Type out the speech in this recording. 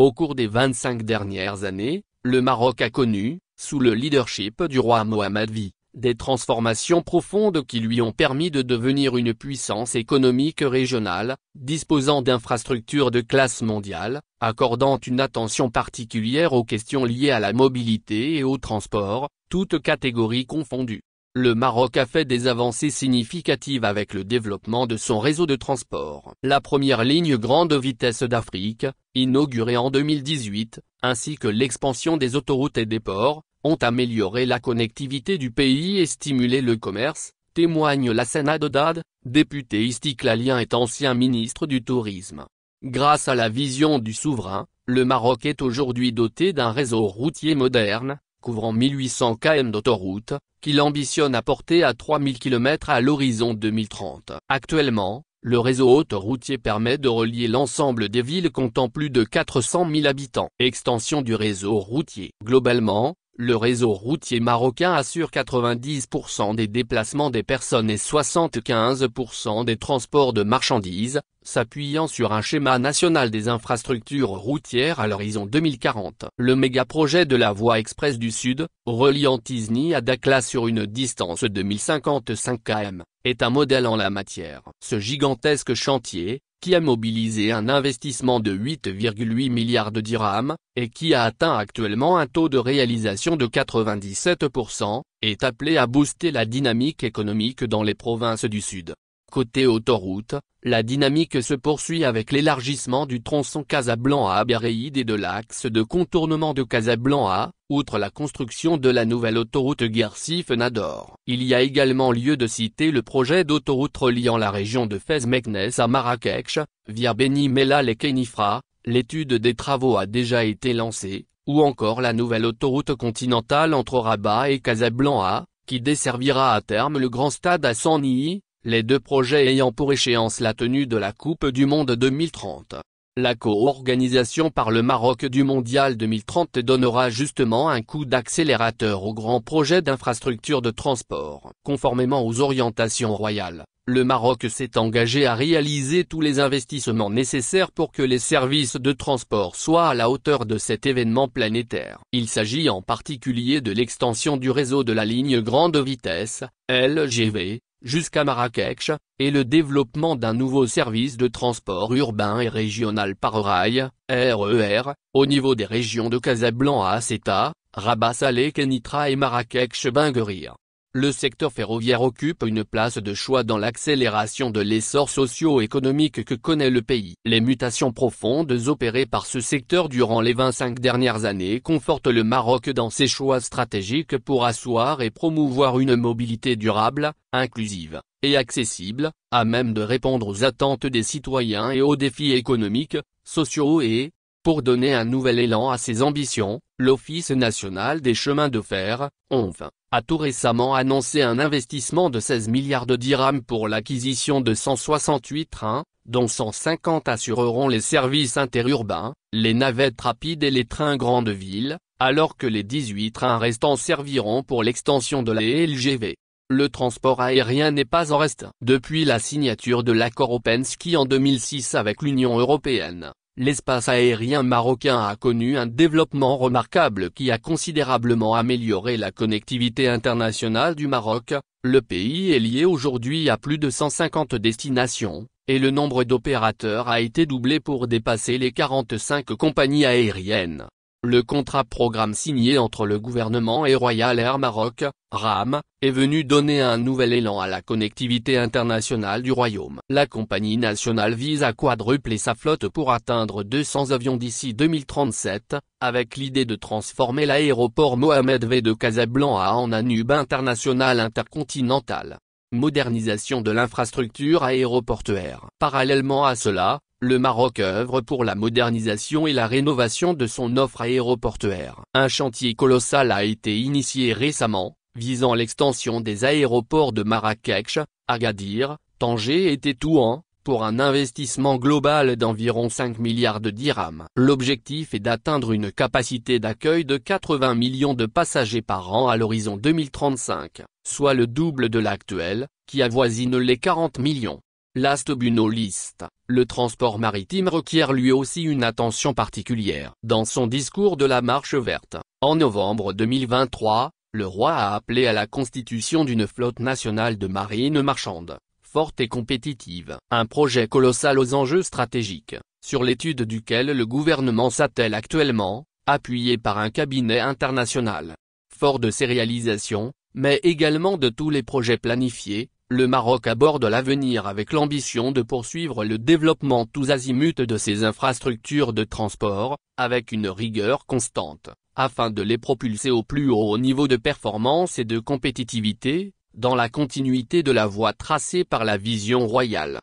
Au cours des 25 dernières années, le Maroc a connu, sous le leadership du roi Mohammed V, des transformations profondes qui lui ont permis de devenir une puissance économique régionale, disposant d'infrastructures de classe mondiale, accordant une attention particulière aux questions liées à la mobilité et au transport, toutes catégories confondues. Le Maroc a fait des avancées significatives avec le développement de son réseau de transport. La première ligne grande vitesse d'Afrique, inaugurée en 2018, ainsi que l'expansion des autoroutes et des ports, ont amélioré la connectivité du pays et stimulé le commerce, témoigne Lassana Dodad, député istiklalien et ancien ministre du Tourisme. Grâce à la vision du souverain, le Maroc est aujourd'hui doté d'un réseau routier moderne, couvrant 1800 km d'autoroutes, qu'il ambitionne à porter à 3000 km à l'horizon 2030. Actuellement, le réseau autoroutier permet de relier l'ensemble des villes comptant plus de 400 000 habitants. Extension du réseau routier. Globalement, le réseau routier marocain assure 90% des déplacements des personnes et 75% des transports de marchandises, s'appuyant sur un schéma national des infrastructures routières à l'horizon 2040. Le méga-projet de la voie express du Sud, reliant Tizni à Dakhla sur une distance de 1055 km, est un modèle en la matière. Ce gigantesque chantier, qui a mobilisé un investissement de 8,8 milliards de dirhams, et qui a atteint actuellement un taux de réalisation de 97%, est appelé à booster la dynamique économique dans les provinces du Sud. Côté autoroute, la dynamique se poursuit avec l'élargissement du tronçon Casablanca-Biarritz et de l'axe de contournement de Casablanca, outre la construction de la nouvelle autoroute Guerssif-Nador. Il y a également lieu de citer le projet d'autoroute reliant la région de Fès-Meknès à Marrakech, via Beni Mellal et Khénifra, l'étude des travaux a déjà été lancée, ou encore la nouvelle autoroute continentale entre Rabat et Casablanca, qui desservira à terme le grand stade à Senii, les deux projets ayant pour échéance la tenue de la Coupe du Monde 2030. La co-organisation par le Maroc du Mondial 2030 donnera justement un coup d'accélérateur au grand projet d'infrastructure de transport. Conformément aux orientations royales, le Maroc s'est engagé à réaliser tous les investissements nécessaires pour que les services de transport soient à la hauteur de cet événement planétaire. Il s'agit en particulier de l'extension du réseau de la ligne grande vitesse, LGV, jusqu'à Marrakech, et le développement d'un nouveau service de transport urbain et régional par rail, RER, au niveau des régions de Casablanca-Ceuta, Rabat-Salé-Kénitra et Marrakech-Benguerir. Le secteur ferroviaire occupe une place de choix dans l'accélération de l'essor socio-économique que connaît le pays. Les mutations profondes opérées par ce secteur durant les 25 dernières années confortent le Maroc dans ses choix stratégiques pour asseoir et promouvoir une mobilité durable, inclusive et accessible, à même de répondre aux attentes des citoyens et aux défis économiques, sociaux et, pour donner un nouvel élan à ses ambitions, l'Office national des chemins de fer, ONF, a tout récemment annoncé un investissement de 16 milliards de dirhams pour l'acquisition de 168 trains, dont 150 assureront les services interurbains, les navettes rapides et les trains grande ville, alors que les 18 trains restants serviront pour l'extension de la LGV. Le transport aérien n'est pas en reste. Depuis la signature de l'accord Open-Ski en 2006 avec l'Union européenne, l'espace aérien marocain a connu un développement remarquable qui a considérablement amélioré la connectivité internationale du Maroc. Le pays est lié aujourd'hui à plus de 150 destinations, et le nombre d'opérateurs a été doublé pour dépasser les 45 compagnies aériennes. Le contrat-programme signé entre le gouvernement et Royal Air Maroc, RAM, est venu donner un nouvel élan à la connectivité internationale du royaume. La compagnie nationale vise à quadrupler sa flotte pour atteindre 200 avions d'ici 2037, avec l'idée de transformer l'aéroport Mohammed V de Casablanca en un hub international intercontinental. Modernisation de l'infrastructure aéroportuaire. Parallèlement à cela, le Maroc œuvre pour la modernisation et la rénovation de son offre aéroportuaire. Un chantier colossal a été initié récemment, visant l'extension des aéroports de Marrakech, Agadir, Tanger et Tétouan, pour un investissement global d'environ 5 milliards de dirhams. L'objectif est d'atteindre une capacité d'accueil de 80 millions de passagers par an à l'horizon 2035, soit le double de l'actuel, qui avoisine les 40 millions. Last but not least, le transport maritime requiert lui aussi une attention particulière. Dans son discours de la Marche verte, en novembre 2023, le roi a appelé à la constitution d'une flotte nationale de marine marchande, forte et compétitive. Un projet colossal aux enjeux stratégiques, sur l'étude duquel le gouvernement s'attelle actuellement, appuyé par un cabinet international. Fort de ses réalisations, mais également de tous les projets planifiés, le Maroc aborde l'avenir avec l'ambition de poursuivre le développement tous azimuts de ses infrastructures de transport, avec une rigueur constante, afin de les propulser au plus haut niveau de performance et de compétitivité, dans la continuité de la voie tracée par la vision royale.